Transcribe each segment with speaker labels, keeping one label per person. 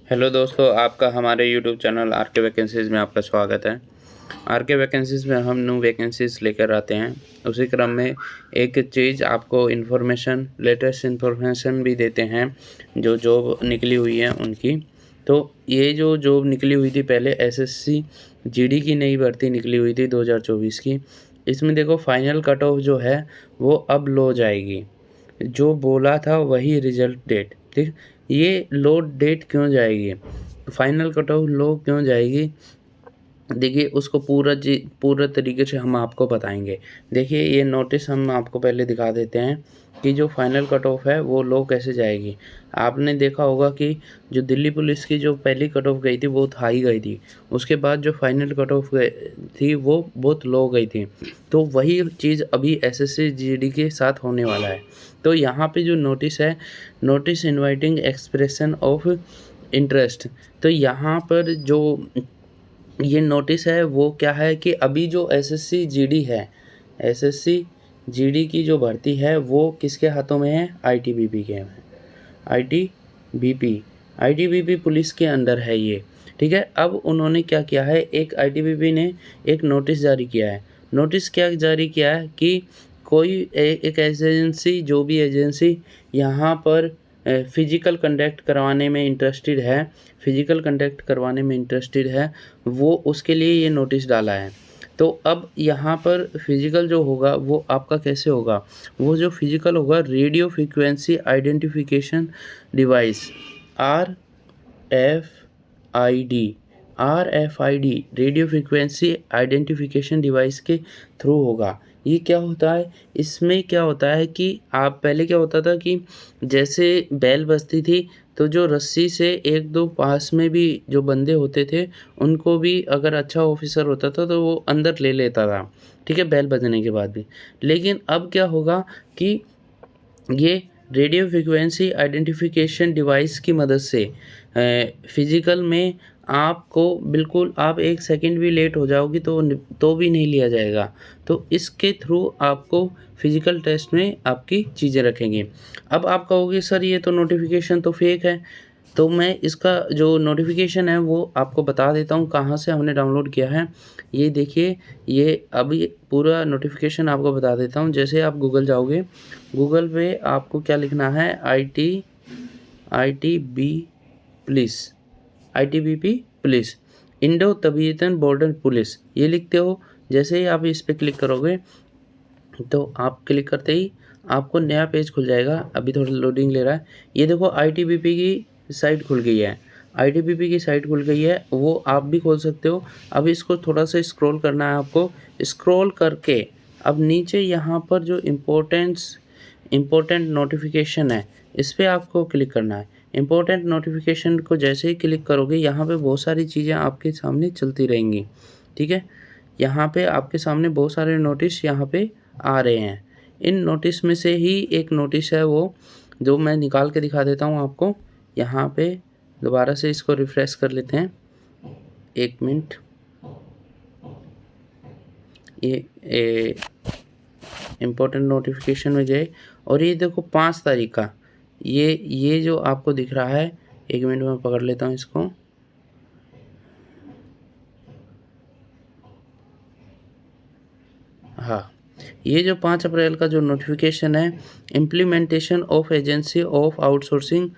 Speaker 1: Hello दोस्तों, आपका हमारे यूट्यूब चैनल आर के वैकेंसीज़ में आपका स्वागत है। आर के वैकेंसीज़ में हम न्यू वैकेंसीज़ लेकर आते हैं। उसी क्रम में एक चीज़ आपको लेटेस्ट इन्फॉर्मेशन भी देते हैं, जो जॉब निकली हुई है उनकी। तो ये जो जॉब निकली हुई थी पहले एसएससी जीडी की नई भर्ती निकली हुई थी 2024 की। इसमें देखो फाइनल कट ऑफ जो है वो अब लो जाएगी। जो बोला था वही रिजल्ट डेट, ठीक। ये लो डेट क्यों जाएगी, फाइनल कट ऑफ लो क्यों जाएगी, देखिए उसको पूरा तरीके से हम आपको बताएंगे। देखिए ये नोटिस हम आपको पहले दिखा देते हैं कि जो फाइनल कट ऑफ है वो लो कैसे जाएगी। आपने देखा होगा कि जो दिल्ली पुलिस की जो पहली कट ऑफ गई थी बहुत हाई गई थी, उसके बाद जो फाइनल कट ऑफ थी वो बहुत लो गई थी। तो वही चीज़ अभी एसएससी जीडी के साथ होने वाला है। तो यहाँ पे जो नोटिस है, notice inviting expression of interest, तो यहाँ पर जो ये नोटिस है वो क्या है कि अभी जो एसएससी जीडी है, एसएससी जीडी की जो भर्ती है वो किसके हाथों में है, आईटीबीपी के में। आईटीबीपी आईटीबीपी पुलिस के अंडर है ये, ठीक है। अब उन्होंने क्या किया है, एक आईटीबीपी ने एक नोटिस जारी किया है। नोटिस क्या जारी किया है कि कोई एक एजेंसी, जो भी एजेंसी यहाँ पर फिजिकल कंडक्ट करवाने में इंटरेस्टेड है, फिजिकल कंडक्ट करवाने में इंटरेस्टेड है, वो उसके लिए ये नोटिस डाला है। तो अब यहाँ पर फिजिकल जो होगा वो आपका कैसे होगा, वो जो फिजिकल होगा radio frequency identification device, RFID, RFID radio frequency identification device के थ्रू होगा। ये क्या होता है, इसमें क्या होता है कि आप पहले क्या होता था कि जैसे बेल बजती थी तो जो रस्सी से एक दो पास में भी जो बंदे होते थे उनको भी अगर अच्छा ऑफिसर होता था तो वो अंदर ले लेता था, ठीक है, बेल बजने के बाद भी। लेकिन अब क्या होगा कि ये रेडियो फ्रीक्वेंसी आइडेंटिफिकेशन डिवाइस की मदद से फिजिकल में आपको बिल्कुल, आप 1 सेकंड भी लेट हो जाओगी तो भी नहीं लिया जाएगा। तो इसके थ्रू आपको फिजिकल टेस्ट में आपकी चीज़ें रखेंगे। अब आप कहोगे सर ये तो नोटिफ़िकेशन तो फेक है। तो मैं इसका जो नोटिफ़िकेशन है वो आपको बता देता हूँ कहाँ से हमने डाउनलोड किया है। ये देखिए, ये अभी पूरा नोटिफ़िकेशन आपको बता देता हूँ। जैसे आप गूगल जाओगे, गूगल पे आपको क्या लिखना है, ITB police, ITBP police, Indo Tibetan border police, ये लिखते हो। जैसे ही आप इस पे क्लिक करोगे तो आप क्लिक करते ही आपको नया पेज खुल जाएगा। अभी थोड़ा लोडिंग ले रहा है। ये देखो आईटीबीपी की साइट खुल गई है, आईटीबीपी की साइट खुल गई है, वो आप भी खोल सकते हो। अब इसको थोड़ा सा स्क्रॉल करना है आपको। स्क्रॉल करके अब नीचे यहाँ पर जो इम्पोर्टेंट नोटिफिकेशन है इस पर आपको क्लिक करना है। इम्पोर्टेंट नोटिफिकेशन को जैसे ही क्लिक करोगे यहाँ पे बहुत सारी चीज़ें आपके सामने चलती रहेंगी, ठीक है। यहाँ पे आपके सामने बहुत सारे नोटिस यहाँ पे आ रहे हैं। इन नोटिस में से ही एक नोटिस है वो जो मैं निकाल के दिखा देता हूँ आपको। यहाँ पे दोबारा से इसको रिफ्रेश कर लेते हैं, 1 मिनट। ये इम्पोर्टेंट नोटिफिकेशन में गए और ये देखो 5 तारीख का ये जो आपको दिख रहा है, 1 मिनट में पकड़ लेता हूँ इसको। हाँ, ये जो 5 अप्रैल का जो नोटिफिकेशन है, implementation of agency of outsourcing,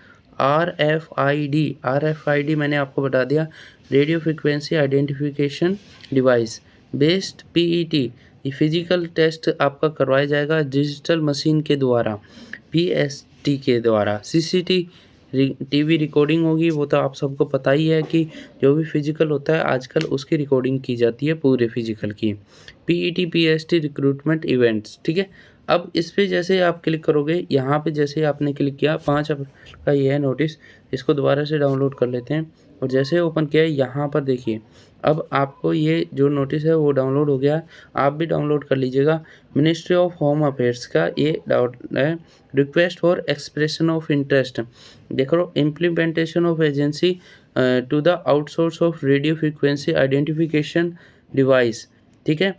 Speaker 1: RFID मैंने आपको बता दिया, radio frequency identification device based PET, ये फिजिकल टेस्ट आपका करवाया जाएगा डिजिटल मशीन के द्वारा, PST के द्वारा। टीवी रिकॉर्डिंग होगी, वो तो आप सबको पता ही है कि जो भी फिजिकल होता है आजकल उसकी रिकॉर्डिंग की जाती है पूरे फिजिकल की। PET PST रिक्रूटमेंट इवेंट्स, ठीक है। अब इस पे जैसे आप क्लिक करोगे, यहाँ पे जैसे आपने क्लिक किया, 5 अप्रैल का ये है नोटिस। इसको दोबारा से डाउनलोड कर लेते हैं और जैसे ओपन किया यहाँ पर देखिए, अब आपको ये जो नोटिस है वो डाउनलोड हो गया। आप भी डाउनलोड कर लीजिएगा। मिनिस्ट्री ऑफ होम अफेयर्स का ये डाउट है, request for expression of interest, देखो implementation of agency to the outsource of radio frequency identification device, ठीक है।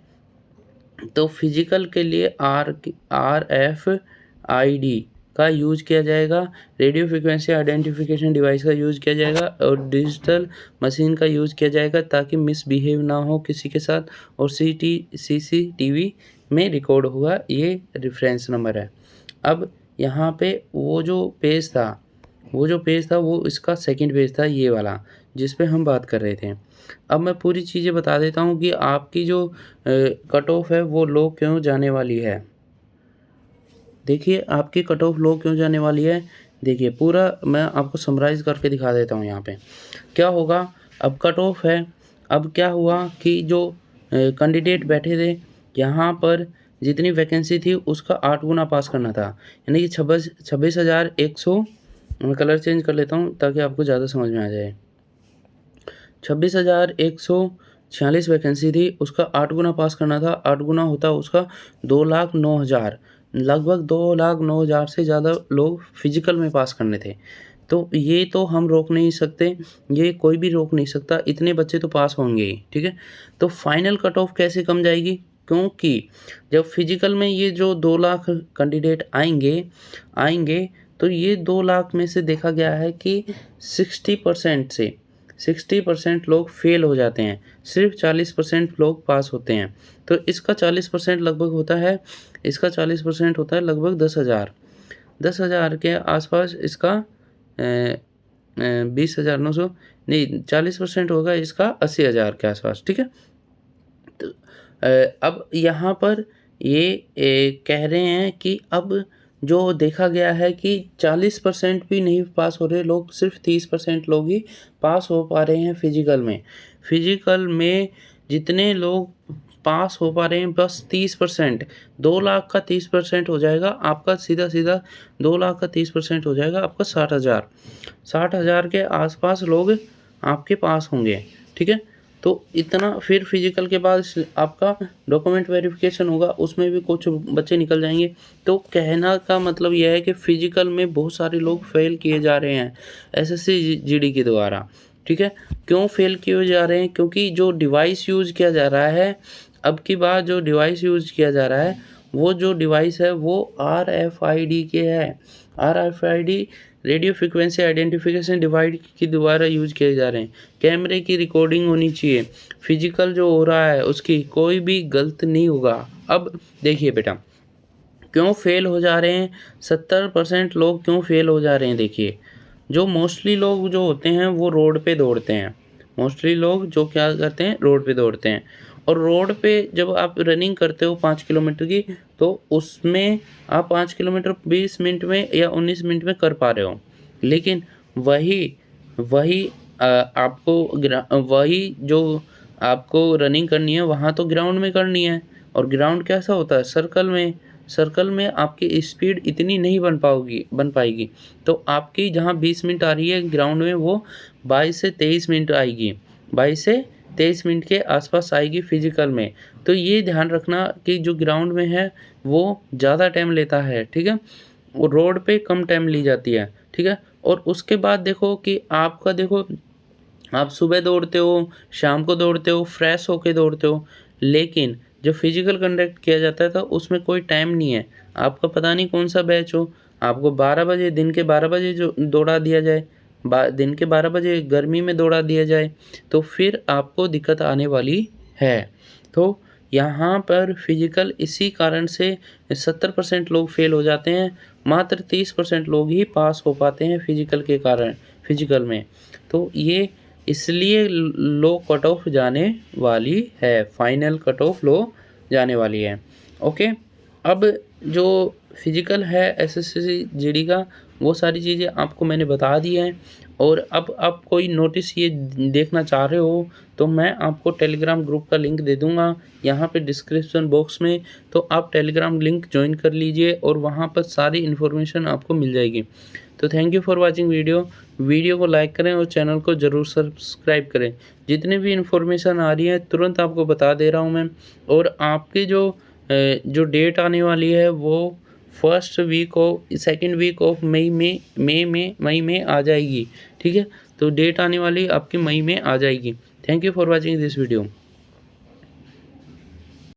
Speaker 1: तो फिजिकल के लिए RFID का यूज़ किया जाएगा, रेडियो फ्रिक्वेंसी आइडेंटिफिकेशन डिवाइस का यूज़ किया जाएगा और डिजिटल मशीन का यूज़ किया जाएगा ताकि मिसबिहेव ना हो किसी के साथ, और सीसीटीवी में रिकॉर्ड होगा। ये रेफरेंस नंबर है। अब यहाँ पे वो जो पेज था वो इसका सेकंड पेज था, ये वाला जिस पे हम बात कर रहे थे। अब मैं पूरी चीज़ें बता देता हूँ कि आपकी जो कट ऑफ है वो लो क्यों जाने वाली है। देखिए आपकी कट ऑफ लो क्यों जाने वाली है, देखिए पूरा मैं आपको समराइज़ करके दिखा देता हूँ यहाँ पे। क्या होगा, अब कट ऑफ है, अब क्या हुआ कि जो कैंडिडेट बैठे थे यहाँ पर जितनी वैकेंसी थी उसका 8 गुना पास करना था, यानी कि 26,100। मैं कलर चेंज कर लेता हूँ ताकि आपको ज़्यादा समझ में आ जाए। 26,146 वैकेंसी थी, उसका 8 गुना पास करना था। 8 गुना होता उसका 2,09,000, लगभग 2,09,000 से ज़्यादा लोग फिजिकल में पास करने थे। तो ये तो हम रोक नहीं सकते, ये कोई भी रोक नहीं सकता, इतने बच्चे तो पास होंगे ही, ठीक है। तो फाइनल कट ऑफ कैसे कम जाएगी, क्योंकि जब फिजिकल में ये जो 2 लाख कैंडिडेट आएंगे तो ये 2 लाख में से देखा गया है कि 60% लोग फेल हो जाते हैं, सिर्फ 40% लोग पास होते हैं। तो इसका 40% लगभग होता है, इसका 40% होता है लगभग 10,000 के आसपास। इसका 20,900 नहीं, 40% होगा इसका 80,000 के आसपास, ठीक है। तो अब यहाँ पर ये कह रहे हैं कि अब जो देखा गया है कि 40% भी नहीं पास हो रहे लोग, सिर्फ 30% लोग ही पास हो पा रहे हैं फिजिकल में। फिजिकल में जितने लोग पास हो पा रहे हैं बस 30%, 2 लाख का 30% हो जाएगा आपका, सीधा 2 लाख का 30% हो जाएगा आपका 60,000 के आसपास लोग आपके पास होंगे, ठीक है। तो इतना, फिर फिजिकल के बाद आपका डॉक्यूमेंट वेरिफिकेशन होगा, उसमें भी कुछ बच्चे निकल जाएंगे। तो कहना का मतलब यह है कि फिजिकल में बहुत सारे लोग फेल किए जा रहे हैं एसएससी जीडी के द्वारा, ठीक है। क्यों फेल किए जा रहे हैं, क्योंकि जो डिवाइस यूज़ किया जा रहा है, अब की बार जो डिवाइस यूज़ किया जा रहा है वो जो डिवाइस है वो RFID के है। RFID radio frequency identification device के द्वारा यूज़ किए जा रहे हैं। कैमरे की रिकॉर्डिंग होनी चाहिए, फिजिकल जो हो रहा है उसकी कोई भी गलत नहीं होगा। अब देखिए बेटा, क्यों फेल हो जा रहे हैं 70% लोग, क्यों फेल हो जा रहे हैं। देखिए जो मोस्टली लोग जो होते हैं वो रोड पे दौड़ते हैं, मोस्टली लोग जो क्या करते हैं रोड पे दौड़ते हैं। और रोड पे जब आप रनिंग करते हो 5 किलोमीटर की, तो उसमें आप 5 किलोमीटर 20 मिनट में या 19 मिनट में कर पा रहे हो, लेकिन वही वही जो आपको रनिंग करनी है वहाँ तो ग्राउंड में करनी है। और ग्राउंड कैसा होता है, सर्कल में आपकी स्पीड इतनी नहीं बन पाएगी। तो आपकी जहाँ 20 मिनट आ रही है ग्राउंड में, वो 22 से 23 मिनट आएगी, 22 से 23 मिनट के आसपास आएगी फिजिकल में। तो ये ध्यान रखना कि जो ग्राउंड में है वो ज़्यादा टाइम लेता है, ठीक है, और रोड पे कम टाइम ली जाती है, ठीक है। और उसके बाद देखो कि आपका देखो, आप सुबह दौड़ते हो, शाम को दौड़ते हो, फ्रेश होके दौड़ते हो, लेकिन जो फिजिकल कंडक्ट किया जाता है तो उसमें कोई टाइम नहीं है। आपका पता नहीं कौन सा बैच हो, आपको 12 बजे, दिन के 12 बजे जो दौड़ा दिया जाए, दिन के 12 बजे गर्मी में दौड़ा दिया जाए, तो फिर आपको दिक्कत आने वाली है। तो यहाँ पर फिजिकल इसी कारण से 70% लोग फेल हो जाते हैं, मात्र 30% लोग ही पास हो पाते हैं फिजिकल के कारण, फिजिकल में। तो ये इसलिए लो कट ऑफ जाने वाली है, फाइनल कट ऑफ लो जाने वाली है। ओके, अब जो फिजिकल है एसएससी जीडी का, वो सारी चीज़ें आपको मैंने बता दी हैं। और अब आप कोई नोटिस ये देखना चाह रहे हो तो मैं आपको टेलीग्राम ग्रुप का लिंक दे दूँगा यहाँ पे डिस्क्रिप्शन बॉक्स में, तो आप टेलीग्राम लिंक ज्वाइन कर लीजिए और वहाँ पर सारी इन्फॉर्मेशन आपको मिल जाएगी। तो thank you for watching video को लाइक करें और चैनल को ज़रूर सब्सक्राइब करें। जितनी भी इन्फॉर्मेशन आ रही है तुरंत आपको बता दे रहा हूँ मैं। और आपकी जो डेट आने वाली है वो सेकंड वीक ऑफ मई में आ जाएगी, ठीक है। तो डेट आने वाली आपकी मई में आ जाएगी। Thank you for watching this video.